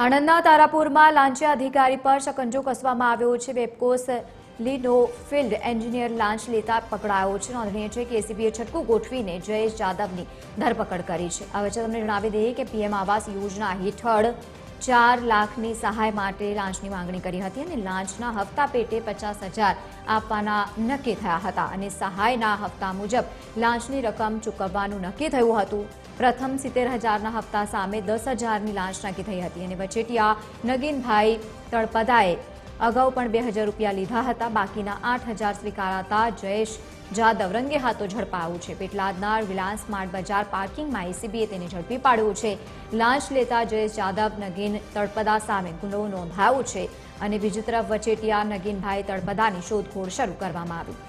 આણંદના તારાપુરમાં લાંચિયા અધિકારી પર શકંજો કસવામાં આવ્યો છે। વેબકોસ લીડનો ફિલ્ડ એન્જિનિયર લાંચ લેતા પકડાયો છે। નોંધનીય છે કે એસીબીએ છટકું ગોઠવીને જયેશ જાદવની ધરપકડ કરી છે। હવે તમને જણાવી દઈએ કે પીએમ આવાસ યોજના હેઠળ 4 લાખની સહાય માટે લાંચની માંગણી કરી હતી અને લાંચના હપ્તા પેટે 50,000 આપવાના નક્કી થયા હતા અને સહાયના હપ્તા મુજબ લાંચની રકમ ચૂકવવાનું નક્કી થયું હતું। પ્રથમ 70,000ના હપ્તા સામે 10,000ની લાંચ નક્કી થઈ હતી અને વચેટિયા નગીનભાઈ તળપદાએ અગાઉ પણ 2,000 રૂપિયા લીધા હતા। બાકીના 8,000 સ્વીકારાતા જયેશ જાદવ રંગે હાથો ઝડપાયો છે। પેટલાદના રિલાયન્સ સ્માર્ટ બજાર પાર્કિંગમાં એસીબીએ તેને ઝડપી પાડ્યો છે। લાંચ લેતા જયેશ જાદવ નગીન તળપદા સામે ગુનો નોંધાયો છે અને બીજી તરફ વચેટિયા નગીનભાઈ તળપદાની શોધખોળ શરૂ કરવામાં આવી।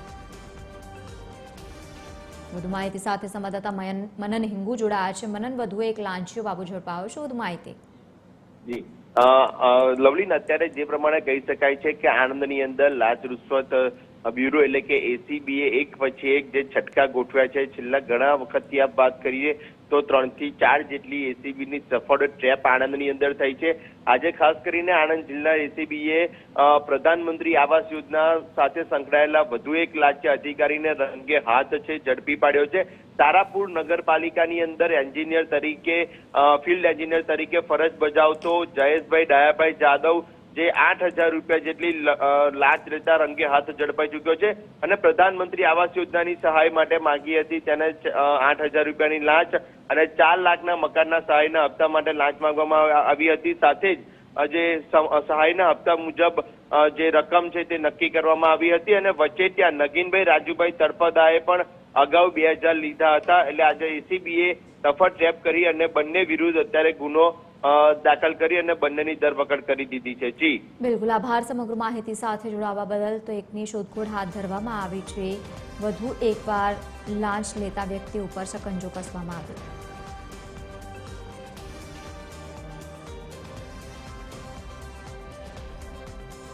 વધુ માહિતી સાથે સંવાદદાતા મનન હિંગુ જોડાયા છે। મનન, વધુ એક લાંચિયો બાબુ ઝડપાયો છે, વધુ માહિતી। જી લવલીન, અત્યારે જે પ્રમાણે કહી શકાય છે કે આણંદની અંદર લાંચ રૂશ્વત બ્યુરો એટલે કે એસીબીએ એક પછી એક જે છટકા ગોઠવ્યા છે। છેલ્લા ઘણા વખતથી આપ વાત કરીએ તો 3 થી 4 જેટલી એસીબીની સફળ ટ્રેપ આણંદની અંદર થઈ છે। આજે ખાસ કરીને આણંદ જિલ્લા એસીબીએ પ્રધાનમંત્રી આવાસ યોજના સાથે સંકળાયેલા વધુ એક લાંચિયા અધિકારીને રંગે હાથ ઝડપી પાડ્યો છે। તારાપુર નગરપાલિકાની અંદર એન્જિનિયર તરીકે ફિલ્ડ એન્જિનિયર તરીકે ફરજ બજાવતો જયેશભાઈ ડાયાભાઈ જાદવ જે 8,000 રૂપિયા જેટલી લાંચ લેતા રંગે હાથ ઝડપાઈ ચૂક્યો છે અને પ્રધાનમંત્રી આવાસ યોજનાની સહાય માટે માંગી હતી તેને 8,000 રૂપિયાની લાંચ અને 4 લાખના મકાનના સહાયના હપ્તા માટે લાંચ માંગવામાં આવી હતી। સાથે જ જે સહાયના હપ્તા મુજબ જે રકમ છે તે નક્કી કરવામાં આવી હતી અને વચેટિયા નગીનભાઈ રાજુભાઈ તળપદાએ પણ અગાઉ 2,000 લીધા હતા। એટલે આજે એસીબીએ સફળ ટ્રેપ કરી અને બંને વિરુદ્ધ અત્યારે ગુનો દાખલ કરી અને બંનેની ધરપકડ કરી દીધી છે। જી બિલકુલ, આભાર સમગ્ર માહિતી સાથે જોડાવા બદલ। તો એકની શોધખોળ હાથ ધરવામાં આવી છે। વધુ એકવાર લાંચ લેતા વ્યક્તિ ઉપર શકંજો કસવામાં આવ્યો।